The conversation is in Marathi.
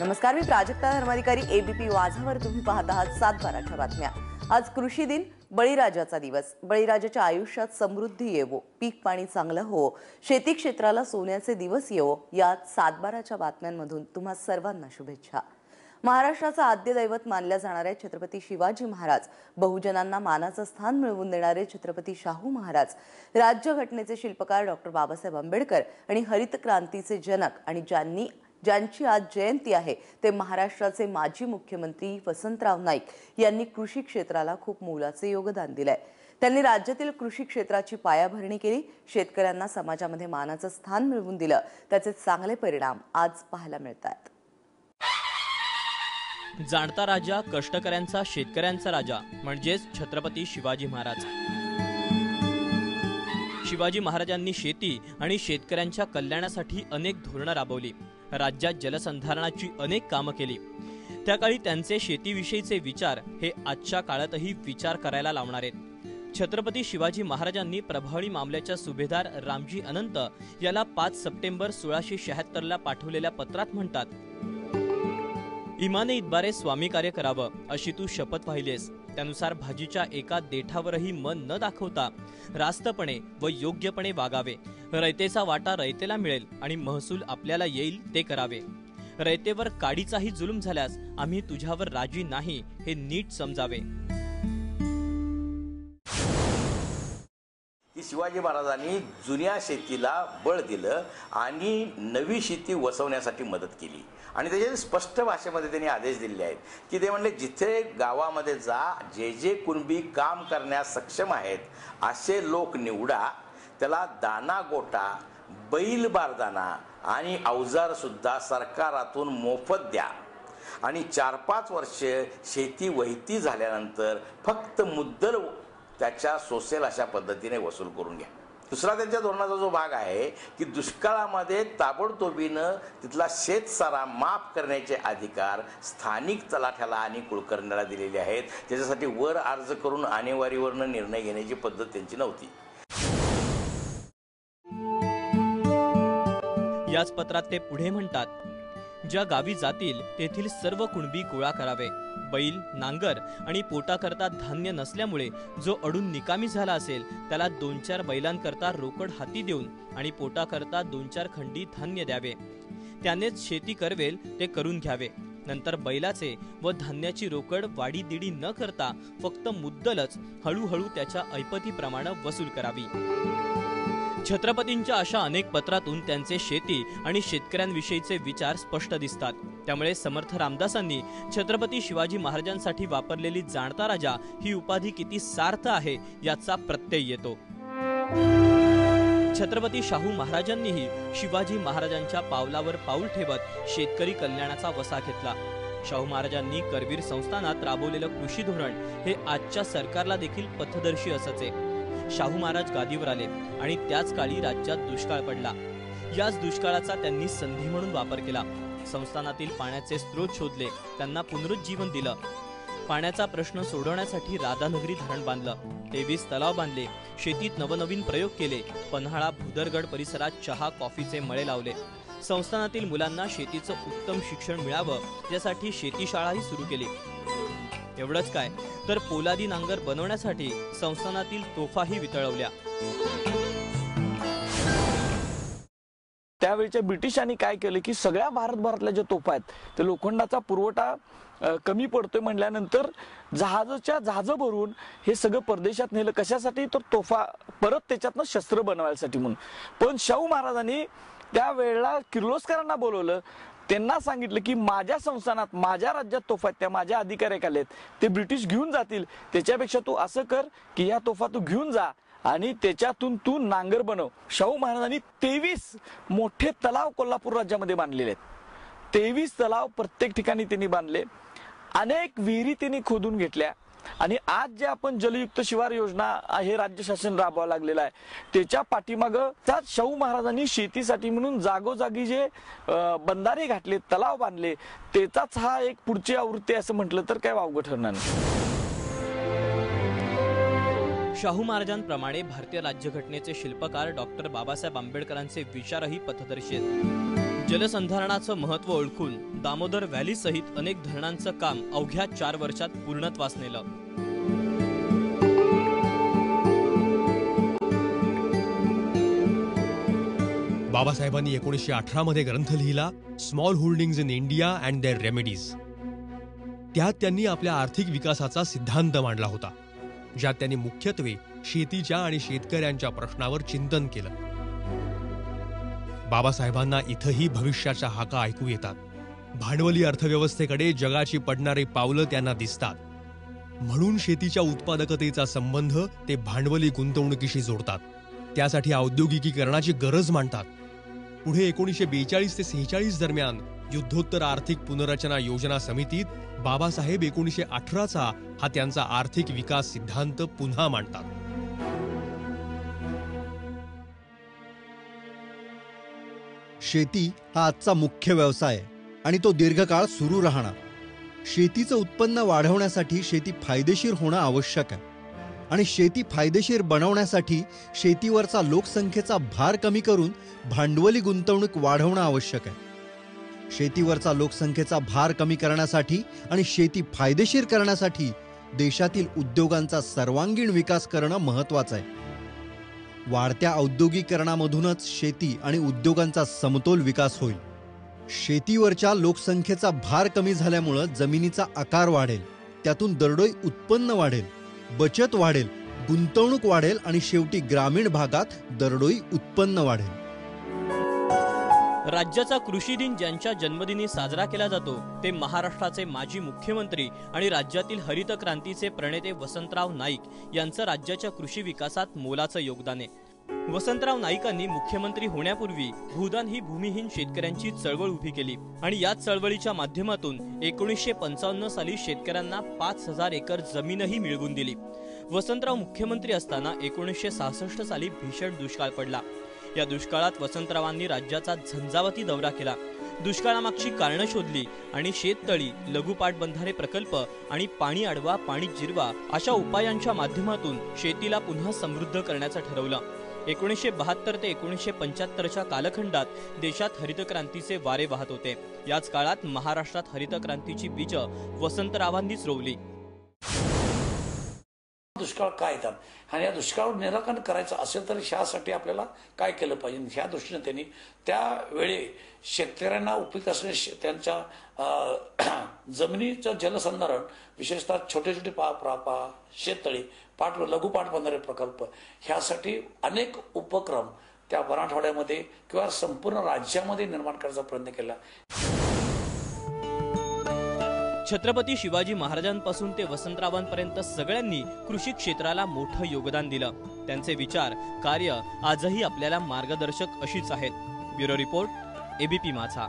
नमस्कार, मी प्राजक्ता धर्माधिकारी, एबीपी वाझावर तुम्ही पाहत आहात 7/12च्या बातम्या। आज कृषी दिन, बळीराजाचा दिवस। बळीराजाच्या आयुष्यात समृद्धी येवो, पीक पाणी चांगलं हो, शेती क्षेत्राला सोन्याचे दिवस येवो, यात 7/12च्या बातम्यांमधून तुम्हा सर्वांना शुभेच्छा। महाराष्ट्राचा आद्य दैवत मानल्या जाणारे छत्रपती शिवाजी महाराज, बहुजनांना मानाचं स्थान मिळवून देणारे छत्रपती शाहू महाराज, राज्यघटनेचे शिल्पकार डॉक्टर बाबासाहेब आंबेडकर आणि हरित क्रांतीचे जनक आणि ज्यांची आज जयंती आहे ते महाराष्ट्राचे माजी मुख्यमंत्री वसंतराव नाईक यांनी कृषी क्षेत्राला खूप मोलाचे योगदान दिले। त्यांनी राज्यातील कृषी क्षेत्राची पायाभरणी केली, शेतकऱ्यांना समाजामध्ये मानाचं स्थान मिळवून दिलं, त्याचे चांगले परिणाम आज पाहायला मिळतात। जाणता राजा, कष्टकऱ्यांचा, शेतकऱ्यांचा राजा म्हणजेच छत्रपती शिवाजी महाराज। शिवाजी महाराजांनी शेती आणि शेतकऱ्यांच्या कल्याणासाठी अनेक धोरणं राबवली, राज्यात जलसंधारणाची अनेक कामं केली। त्या काळी त्यांचे शेतीविषयीचे विचार हे आजच्या काळातही विचार करायला लावणार आहेत। छत्रपती शिवाजी महाराजांनी प्रभावळी मामल्याच्या सुभेदार रामजी अनंत याला 5 सप्टेंबर 1676 पाठवलेल्या पत्रात म्हणतात, इमाने इतबारे स्वामी कार्य करावं अशी तू शपथ वाहिलीस, त्यानुसार भाजीच्या एका देठावरही मन न दाखवता रास्तपणे व योग्यपणे वागावे। रयतेचा वाटा रयतेला मिळेल आणि महसूल आपल्याला येईल ते करावे। रयतेवर काडीचाही जुलूम झाल्यास आम्ही तुझ्यावर राजी नाही हे नीट समजावे। शिवाजी महाराजांनी जुन्या शेतीला बळ दिलं आणि नवी शेती वसवण्यासाठी मदत केली आणि त्याचे स्पष्ट भाषेमध्ये त्यांनी आदेश दिले आहेत की ते म्हणले, जिथे गावामध्ये जा, जे कुणबी काम करण्यास सक्षम आहेत असे लोक निवडा, त्याला दाना गोटा, बैल बारदाना आणि अवजार सुद्धा सरकारातून मोफत द्या आणि 4-5 वर्ष शेती वहिती झाल्यानंतर फक्त मुद्दल त्याच्या सोसेल अशा पद्धतीने वसूल करून घ्या। दुसरा त्यांच्या धोरणाचा जो भाग आहे की दुष्काळामध्ये ताबडतोबीनं तिथला शेतसारा माफ करण्याचे अधिकार स्थानिक तलाठ्याला आणि कुलकर्णीला दिलेले आहेत, त्याच्यासाठी वर अर्ज करून आणेवारीवरनं निर्णय घेण्याची पद्धत त्यांची नव्हती। याच पत्रात ते पुढे म्हणतात, ज्या गावी जातील तेथील सर्व कुणबी गोळा करावे। बैल, नांगर आणि पोटाकरता धान्य नसल्यामुळे जो अडून निकामी झाला असेल त्याला 2-4 बैलांकरता रोकड हाती देऊन आणि पोटाकरता 2-4 खंडी धान्य द्यावे। त्यानेच शेती करवेल ते करून घ्यावे। नंतर बैलाचे व धान्याची रोकड वाडीदिडी न करता फक्त मुद्दलच हळूहळू त्याच्या ऐपतीप्रमाणे वसूल करावी। छत्रपतींच्या अशा अनेक पत्रातून त्यांचे शेती आणि शेतकऱ्यांविषयीचे विचार स्पष्ट दिसतात। त्यामुळे समर्थ रामदासांनी छत्रपती शिवाजी महाराजांसाठी वापरलेली जाणता राजा ही उपाधी किती सार्थ आहे याचा प्रत्यय येतो। छत्रपती शाहू महाराजांनीही शिवाजी महाराजांच्या पावलावर पाऊल ठेवत शेतकरी कल्याणाचा वसा घेतला। शाहू महाराजांनी करवीर संस्थानात राबवलेलं कृषी धोरण हे आजच्या सरकारला देखील पथदर्शी असचे। शाहू महाराज गादीवर आले आणि त्याच काळी राज्यात दुष्काळ पडला। याच दुष्काळाचा त्यांनी संधी म्हणून वापर केला। संस्थानातील पाण्याचे स्रोत शोधले, त्यांना पुनरुज्जीवन दिलं। पाण्याचा प्रश्न सोडवण्यासाठी राधानगरी धरण बांधलं, 23 तलाव बांधले, शेतीत नवनवीन प्रयोग केले, पन्हाळा भुदरगड परिसरात चहा कॉफीचे मळे लावले। संस्थानातील मुलांना शेतीचं उत्तम शिक्षण मिळावं यासाठी शेतीशाळाही सुरू केली। एवढंच काय तर पोलादी नांगर बनवण्यासाठी संस्थानातील तोफाही वितळवल्या। त्यावेळच्या ब्रिटिशांनी काय केलं की सगळ्या भारतभरातल्या ज्या तोफा आहेत ते लोखंडाचा पुरवठा कमी पडतोय म्हणल्यानंतर जहाजं भरून हे सगळं परदेशात नेलं। कशासाठी? तर तोफा परत त्याच्यातनं शस्त्र बनवायसाठी म्हणून। पण शाहू महाराजांनी त्यावेळेला किर्लोस्करांना बोलवलं, त्यांना सांगितलं की माझ्या संस्थानात, माझ्या राज्यात तोफा आहेत, त्या माझ्या अधिकाऱ्याखाली आहेत, ते ब्रिटिश घेऊन जातील, त्याच्यापेक्षा तू असं कर की या तोफा तू घेऊन जा आणि त्याच्यातून तू नांगर बनव। शाहू महाराजांनी 23 मोठे तलाव कोल्हापूर राज्यामध्ये बांधलेले आहेत। 23 तलाव प्रत्येक ठिकाणी त्यांनी बांधले, अनेक विहिरी त्यांनी खोदून घेतल्या आणि आज जे आपण जलयुक्त शिवार योजना हे राज्य शासन राबवावं लागलेलं आहे त्याच्या पाठीमागं त्याच शाहू महाराजांनी शेतीसाठी म्हणून जागोजागी जे बंधारे घातले, तलाव बांधले, त्याचाच हा एक पुढची आवृत्ती असं म्हटलं तर काय वावगं ठरणार नाही। शाहू महाराजांप्रमाणे भारतीय राज्यघटनेचे शिल्पकार डॉक्टर बाबासाहेब आंबेडकरांचे विचारही पथदर्शी आहेत। जलसंधारणाचं महत्त्व ओळखून दामोदर व्हॅली सहित अनेक धरणांचं काम अवघ्या 4 वर्षात पूर्णत्वास नेलं. बाबासाहेबांनी 1918 मध्ये ग्रंथ लिहिला, small holdings in India and their remedies. त्यात त्यांनी आपल्या आर्थिक विकासाचा सिद्धांत मांडला होता, ज्यात त्यांनी मुख्यत्वे शेतीच्या आणि शेतकऱ्यांच्या प्रश्नावर चिंतन केलं. बाबासाहेबांना इथंही भविष्याच्या हाका ऐकू येतात. भांडवली अर्थव्यवस्थेकडे जगाची पडणारी पावलं त्यांना दिसतात. म्हणून शेतीच्या उत्पादकतेचा संबंध ते भांडवली गुंतवणुकीशी जोडतात. त्यासाठी औद्योगिकीकरणाची गरज मांडतात. पुढे 1942 ते 46 दरम्यान युद्धोत्तर आर्थिक पुनर्रचना योजना समितीत बाबासाहेब 1918चा हा त्यांचा आर्थिक विकास सिद्धांत पुन्हा मांडतात. शेती हा आजचा मुख्य व्यवसाय आहे आणि तो दीर्घकाळ सुरू राहणार. शेतीचं उत्पन्न वाढवण्यासाठी शेती फायदेशीर होणं आवश्यक आहे आणि शेती फायदेशीर बनवण्यासाठी शेतीवरचा लोकसंख्येचा भार कमी करून भांडवली गुंतवणूक वाढवणं आवश्यक आहे. शेतीवरचा लोकसंख्येचा भार कमी करण्यासाठी आणि शेती फायदेशीर करण्यासाठी देशातील उद्योगांचा सर्वांगीण विकास करणं महत्त्वाचं आहे. वाढत्या औद्योगिकरणामधूनच शेती आणि उद्योगांचा समतोल विकास होईल. शेतीवरच्या लोकसंख्येचा भार कमी झाल्यामुळं जमिनीचा आकार वाढेल, त्यातून दरडोई उत्पन्न वाढेल, बचत वाढेल, गुंतवणूक वाढेल आणि शेवटी ग्रामीण भागात दरडोई उत्पन्न वाढेल. राज्याचा कृषी दिन ज्यांच्या जन्मदिनी साजरा केला जातो ते महाराष्ट्राचे माजी मुख्यमंत्री आणि राज्यातील हरित क्रांतीचे प्रणेते वसंतराव नाईक यांचं राज्याच्या कृषी विकासात मोलाचं योगदान आहे. वसंतराव नाईकांनी मुख्यमंत्री होण्यापूर्वी भूदान ही भूमिहीन शेतकऱ्यांची चळवळ उभी केली आणि याच चळवळीच्या माध्यमातून 1955 साली शेतकऱ्यांना 5000 एकर जमीनही मिळवून दिली. वसंतराव मुख्यमंत्री असताना 1966 साली भीषण दुष्काळ पडला. या दुष्काळात वसंतरावांनी राज्याचा झंझावाती दौरा केला. दुष्काळामागची कारणं शोधली आणि शेततळी, लघु पाटबंधारे प्रकल्प आणि पाणी अडवा, पाणी जिरवा अशा उपायांच्या माध्यमातून शेतीला पुन्हा समृद्ध करण्याचं ठरवलं. 1972 ते 1975च्या कालखंडात देशात हरित क्रांतीचे वारे वाहत होते. याच काळात महाराष्ट्रात हरित क्रांतीची बीज वसंतरावांनीच रोवली. दुष्काळ काय येतात आणि या दुष्काळावर निराकरण करायचं असेल तर ह्यासाठी आपल्याला काय केलं पाहिजे ह्या दृष्टीने त्यांनी त्यावेळी शेतकऱ्यांना उपयुक्त असणे त्यांच्या जमिनीचं जलसंधारण, विशेषतः छोटे छोटे शेततळी, लघु पाटबंधारे प्रकल्प ह्यासाठी अनेक उपक्रम त्या मराठवाड्यामध्ये किंवा संपूर्ण राज्यामध्ये निर्माण करायचा प्रयत्न केला. छत्रपती शिवाजी महाराजांपासून ते वसंतरावांपर्यंत सगळ्यांनी कृषी क्षेत्राला मोठं योगदान दिलं. त्यांचे विचार, कार्य आजही आपल्याला मार्गदर्शक अशीच आहेत. ब्युरो रिपोर्ट, एबीपी माझा.